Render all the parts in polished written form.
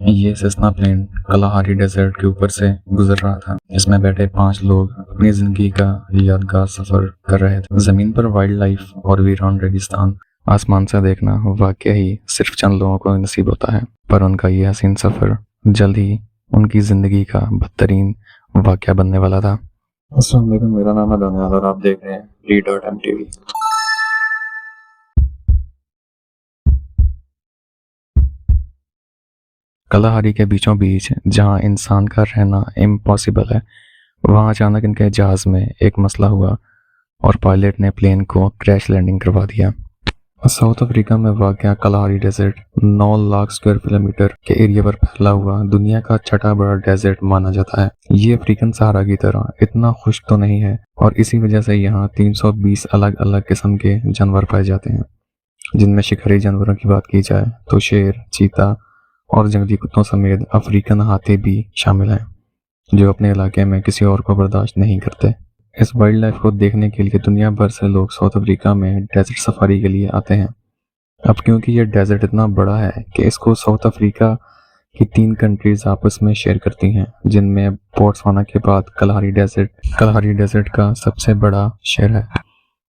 ये Cessna plane कलाहारी desert के ऊपर से गुजर रहा था। इसमें बैठे 5 लोग अपनी जिंदगी का यादगार सफर कर रहे थे। जमीन पर वाइल्ड लाइफ और वीरान रेगिस्तान आसमान से देखना वाकई ही सिर्फ चंद लोगों को नसीब होता है, पर उनका ये हसीन सफर जल्द ही उनकी जिंदगी का बदतरीन वाकया बनने वाला था। अस्सलाम वालेकुम, मेरा नाम है दानियाल और आप देख रहे हैं डी.एम.टी.वी। कलाहारी के बीचों बीच जहां इंसान का रहना इम्पॉसिबल है, वहां अचानक इनके जहाज में एक मसला हुआ और पायलट ने प्लेन को क्रैश लैंडिंग करवा दिया। साउथ अफ्रीका में वाक़या Kalahari desert 9 lakh square kilometre के एरिया पर फैला हुआ दुनिया का छठा बड़ा डेजर्ट माना जाता है। ये अफ्रीकन सहारा की तरह इतना खुश्क तो नहीं है और इसी वजह से यहाँ 320 अलग अलग किस्म के जानवर पाए जाते हैं, जिनमें शिकारी जानवरों की बात की जाए तो शेर, चीता और जंगली कुत्तों समेत अफ्रीकन हाथी भी शामिल हैं, जो अपने इलाके में किसी और को बर्दाश्त नहीं करते। इस वाइल्ड लाइफ को देखने के लिए दुनिया भर से लोग साउथ अफ्रीका में डेजर्ट सफारी के लिए आते हैं। अब क्योंकि ये डेजर्ट इतना बड़ा है कि इसको साउथ अफ्रीका की 3 कंट्रीज आपस में शेयर करती हैं, जिनमें बोट्सवाना के बाद कलाहारी डेजर्ट का सबसे बड़ा शहर है।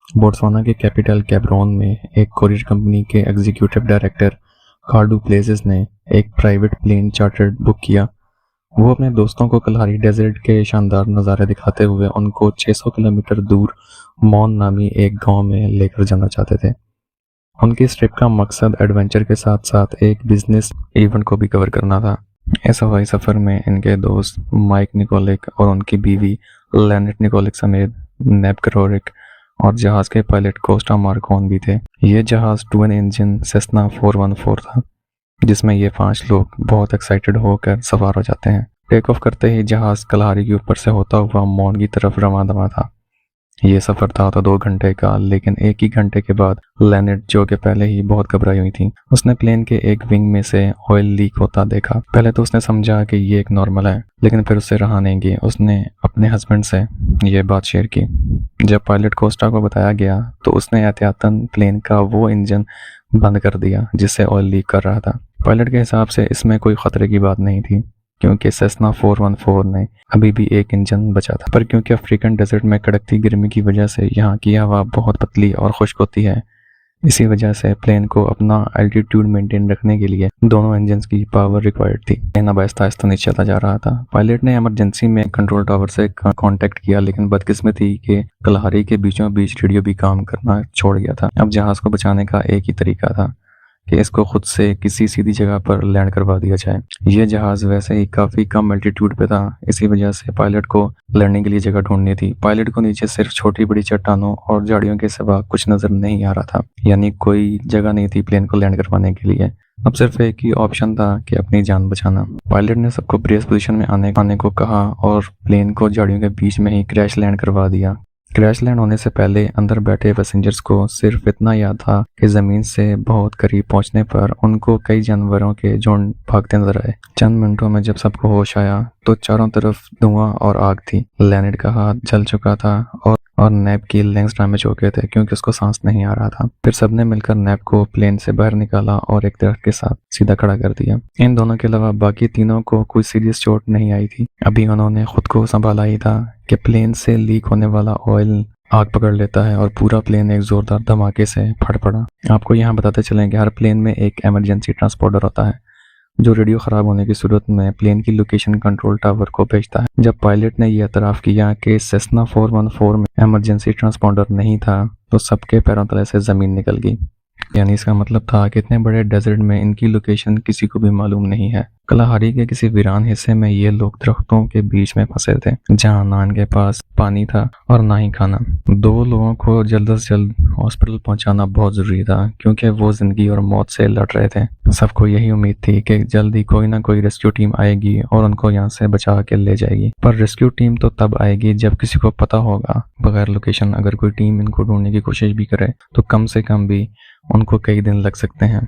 बोट्सवाना के कैपिटल कैब्रोन में एक कोरियर कंपनी के एग्जीक्यूटिव डायरेक्टर कार्डू प्लेसेस ने एक प्राइवेट प्लेन चार्टर बुक किया। वो अपने दोस्तों को कलाहारी डेजर्ट के शानदार नज़ारे दिखाते हुए उनको 600 किलोमीटर दूर मॉन नामी एक गांव में लेकर जाना चाहते थे। उनकी इस ट्रिप का मकसद एडवेंचर के साथ साथ एक बिजनेस इवेंट को भी कवर करना था। इस हवाई सफ़र में इनके दोस्त माइक निकोलिक और उनकी बीवी लेनेट निकोलिक समेत नेब करोरिक और जहाज़ के पायलट कोस्टा मार्कोन भी थे। ये जहाज़ ट्विन इंजन सेस्ना 414 था, जिसमें ये 5 लोग बहुत एक्साइटेड होकर सवार हो जाते हैं। टेक ऑफ करते ही जहाज़ कलाहारी के ऊपर से होता हुआ मॉन की तरफ रवाना दवा था। ये सफ़र था तो 2 घंटे का, लेकिन 1 ही घंटे के बाद लेनेट, जो कि पहले ही बहुत घबराई हुई थी, उसने प्लेन के एक विंग में से ऑयल लीक होता देखा। पहले तो उसने समझा कि ये एक नॉर्मल है, लेकिन फिर उससे रहा नहीं गया। उसने अपने हस्बैंड से ये बात शेयर की। जब पायलट कोस्टा को बताया गया तो उसने एहतियातन प्लेन का वो इंजन बंद कर दिया जिससे ऑयल लीक कर रहा था। पायलट के हिसाब से इसमें कोई खतरे की बात नहीं थी, क्योंकि सेस्ना 414 में अभी भी एक इंजन बचा था। पर क्योंकि अफ्रीकन डेजर्ट में कड़कती गर्मी की वजह से यहाँ की हवा बहुत पतली और खुश्क होती है, इसी वजह से प्लेन को अपना एल्टीट्यूड मेंटेन रखने के लिए दोनों इंजन्स की पावर रिक्वायर्ड थी। प्लेन अब आहिस्ता आहिस्ता नीचे चलता जा रहा था। पायलट ने इमरजेंसी में कंट्रोल टावर से कांटेक्ट किया, लेकिन बदकिस्मती के कलाहारी के बीचों बीच रेडियो भी काम करना छोड़ गया था। अब जहाज़ को बचाने का एक ही तरीका था कि इसको खुद से किसी सीधी जगह पर लैंड करवा दिया जाए। यह जहाज़ वैसे ही काफ़ी कम एल्टीट्यूड पे था, इसी वजह से पायलट को लैंडिंग के लिए जगह ढूंढनी थी। पायलट को नीचे सिर्फ छोटी बड़ी चट्टानों और झाड़ियों के सिवा कुछ नज़र नहीं आ रहा था, यानी कोई जगह नहीं थी प्लेन को लैंड करवाने के लिए। अब सिर्फ एक ही ऑप्शन था कि अपनी जान बचाना। पायलट ने सबको ब्रेस पोजीशन में आने को कहा और प्लेन को झाड़ियों के बीच में ही क्रैश लैंड करवा दिया। क्रैश लैंड होने से पहले अंदर बैठे पैसेंजर्स को सिर्फ इतना याद था कि ज़मीन से बहुत करीब पहुंचने पर उनको कई जानवरों के झुंड भागते नजर आए। चंद मिनटों में जब सबको होश आया तो चारों तरफ धुआं और आग थी। लेनेट का हाथ जल चुका था और नैब की लेग्स डैमेज हो गए थे क्योंकि उसको सांस नहीं आ रहा था। फिर सबने मिलकर नैब को प्लेन से बाहर निकाला और एक दरख्त के साथ सीधा खड़ा कर दिया। इन दोनों के अलावा बाकी तीनों को कोई सीरियस चोट नहीं आई थी। अभी उन्होंने खुद को संभाला ही था कि प्लेन से लीक होने वाला ऑयल आग पकड़ लेता है और पूरा प्लेन एक जोरदार धमाके से फट पड़ा। आपको यहाँ बताते चलें कि हर प्लेन में एक इमरजेंसी ट्रांसपोंडर होता है, जो रेडियो ख़राब होने की सूरत में प्लेन की लोकेशन कंट्रोल टावर को भेजता है। जब पायलट ने यह एतराफ़ किया कि सेस्ना 414 में इमरजेंसी ट्रांसपोंडर नहीं था तो सबके पैरों तले से ज़मीन निकल गई। यानी इसका मतलब था कि इतने बड़े डेजर्ट में इनकी लोकेशन किसी को भी मालूम नहीं है। कलाहारी के किसी वीरान हिस्से में ये लोग दरख्तों के बीच में फंसे थे, जहां ना इनके पास पानी था और ना ही खाना। 2 लोगों को जल्द से जल्द हॉस्पिटल पहुंचाना बहुत जरूरी था, क्योंकि वो जिंदगी और मौत से लड़ रहे थे। सबको यही उम्मीद थी कि जल्दी कोई ना कोई रेस्क्यू टीम आएगी और उनको यहाँ से बचा के ले जाएगी। पर रेस्क्यू टीम तो तब आएगी जब किसी को पता होगा। बगैर लोकेशन अगर कोई टीम इनको ढूंढने की कोशिश भी करे तो कम से कम भी उनको कई दिन लग सकते हैं।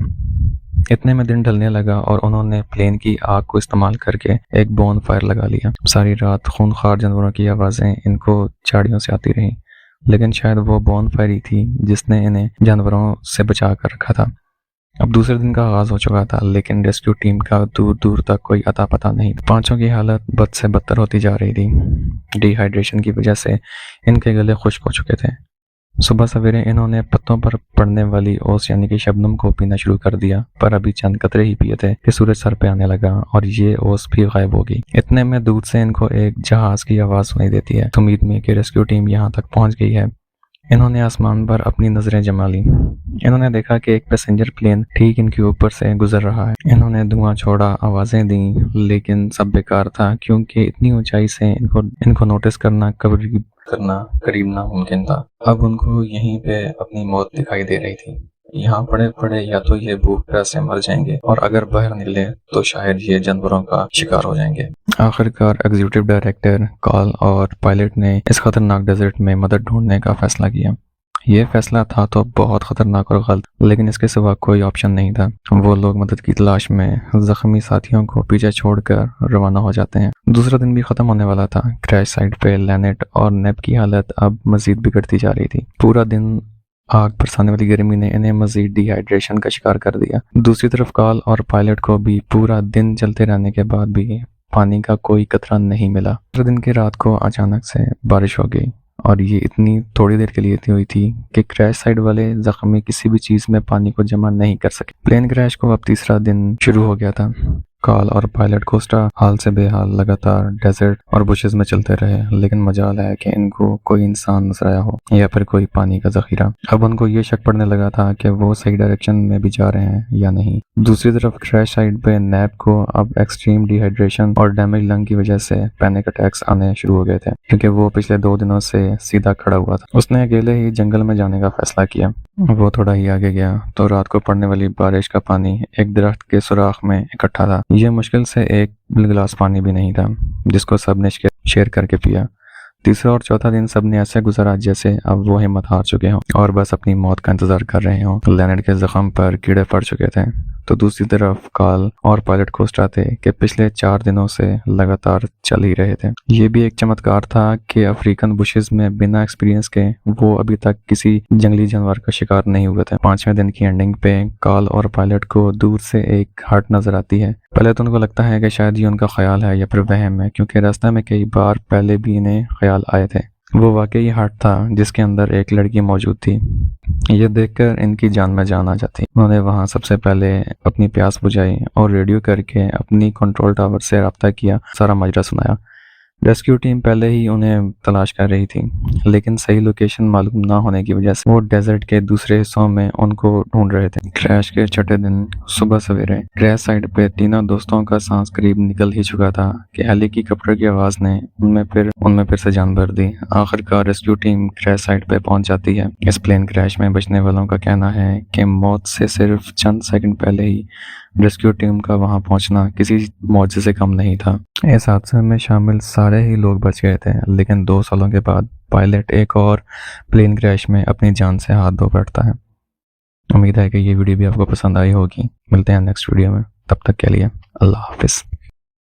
इतने में दिन ढलने लगा और उन्होंने प्लेन की आग को इस्तेमाल करके एक बोन फायर लगा लिया। सारी रात खूनखार जानवरों की आवाज़ें इनको झाड़ियों से आती रहीं, लेकिन शायद वो बोन फायर ही थी जिसने इन्हें जानवरों से बचा कर रखा था। अब दूसरे दिन का आगाज हो चुका था, लेकिन रेस्क्यू टीम का दूर दूर तक कोई अता पता नहीं। पांचों की हालत बद से बदतर होती जा रही थी। डिहाइड्रेशन की वजह से इनके गले खुश्क हो चुके थे। सुबह सवेरे इन्होंने पत्तों पर पड़ने वाली ओस यानी कि शबनम को पीना शुरू कर दिया, पर अभी चंद कतरे ही पिए थे कि सूरज सर पे आने लगा और ये ओस भी गायब हो गई। इतने में दूर से इनको एक जहाज की आवाज सुनाई देती है। उम्मीद में कि रेस्क्यू टीम यहाँ तक पहुंच गई है। इन्होंने आसमान पर अपनी नजरें जमा ली। इन्होंने देखा कि एक पैसेंजर प्लेन ठीक इनके ऊपर से गुजर रहा है। इन्होंने धुआं छोड़ा, आवाजें दी, लेकिन सब बेकार था, क्योंकि इतनी ऊंचाई से इनको नोटिस करना करीब नामुमकिन था। अब उनको यहीं पे अपनी मौत दिखाई दे रही थी। यहाँ पड़े पड़े या तो ये भूख प्यास से मर जाएंगे, और अगर बाहर निकले तो शायद ये जानवरों का शिकार हो जाएंगे। आखिरकार एग्जीक्यूटिव डायरेक्टर कॉल और पायलट ने इस खतरनाक डेजर्ट में मदद ढूंढने का फैसला किया। ये फैसला था तो बहुत खतरनाक और गलत, लेकिन इसके सिवा कोई ऑप्शन नहीं था। वो लोग मदद की तलाश में जख्मी साथियों को पीछे छोड़कर रवाना हो जाते हैं। दूसरा दिन भी खत्म होने वाला था। क्रैश साइट पे लैनेट और नेब की हालत अब मजीद बिगड़ती जा रही थी। पूरा दिन आग बरसाने वाली गर्मी ने इन्हें मजीद डिहाइड्रेशन का शिकार कर दिया। दूसरी तरफ कॉल और पायलट को भी पूरा दिन चलते रहने के बाद भी पानी का कोई कतरा नहीं मिला। दूसरे दिन की रात को अचानक से बारिश हो गई, और ये इतनी थोड़ी देर के लिए हुई थी कि क्रैश साइड वाले जख्मी किसी भी चीज में पानी को जमा नहीं कर सके। प्लेन क्रैश को अब तीसरा दिन शुरू हो गया था। कॉल और पायलट कोस्टा हाल से बेहाल लगातार डेजर्ट और बुशेस में चलते रहे, लेकिन मजाल है कि इनको कोई इंसान नजर आया हो या फिर कोई पानी का जखीरा। अब उनको ये शक पड़ने लगा था कि वो सही डायरेक्शन में भी जा रहे हैं या नहीं। दूसरी तरफ क्रैश साइट पे नैब को अब एक्सट्रीम डिहाइड्रेशन और डैमेज लंग की वजह से पैनिक अटैक्स आने शुरू हो गए थे, क्योंकि वो पिछले 2 दिनों से सीधा खड़ा हुआ था। उसने अकेले ही जंगल में जाने का फैसला किया। वो थोड़ा ही आगे गया तो रात को पड़ने वाली बारिश का पानी एक दरख्त के सुराख में इकट्ठा था। यह मुश्किल से एक गिलास पानी भी नहीं था, जिसको सब ने शेयर करके पिया। तीसरा और चौथा दिन सब ने ऐसे गुजारा जैसे अब वो हिम्मत हार चुके हों और बस अपनी मौत का इंतजार कर रहे हों। लेनेट के जख्म पर कीड़े पड़ चुके थे, तो दूसरी तरफ कॉल और पायलट कोस्टा थे कि पिछले 4 दिनों से लगातार चल ही रहे थे। ये भी एक चमत्कार था कि अफ्रीकन बुशेस में बिना एक्सपीरियंस के वो अभी तक किसी जंगली जानवर का शिकार नहीं हुए थे। 5वें दिन की एंडिंग पे कॉल और पायलट को दूर से एक हट नजर आती है। पहले तो उनको लगता है कि शायद ये उनका ख्याल है या फिर वहम है, क्योंकि रास्ते में कई बार पहले भी इन्हें ख्याल आए थे। वो वाकई हट था जिसके अंदर एक लड़की मौजूद थी। ये देखकर इनकी जान में जान आ जाती। उन्होंने वहां सबसे पहले अपनी प्यास बुझाई और रेडियो करके अपनी कंट्रोल टावर से रब्ता किया, सारा माजरा सुनाया। रेस्क्यू टीम पहले ही उन्हें तलाश कर रही थी, लेकिन सही लोकेशन मालूम ना होने की वजह से वो डेजर्ट के दूसरे हिस्सों में उनको ढूंढ रहे थे। क्रैश के छठे दिन सुबह सवेरे क्रैश साइट पे तीनों दोस्तों का सांस करीब निकल ही चुका था कि हेलीकॉप्टर की आवाज ने उनमें फिर से जान भर दी। आखिरकार रेस्क्यू टीम क्रैश साइट पे पहुंच जाती है। इस प्लेन क्रैश में बचने वालों का कहना है कि मौत से सिर्फ चंद सेकंड पहले ही रेस्क्यू टीम का वहां पहुंचना किसी मौजे से कम नहीं था। इस हादसे में शामिल सारे ही लोग बच गए थे, लेकिन 2 सालों के बाद पायलट एक और प्लेन क्रैश में अपनी जान से हाथ धो बैठता है। उम्मीद है कि ये वीडियो भी आपको पसंद आई होगी। मिलते हैं नेक्स्ट वीडियो में, तब तक के लिए अल्लाह हाफिज।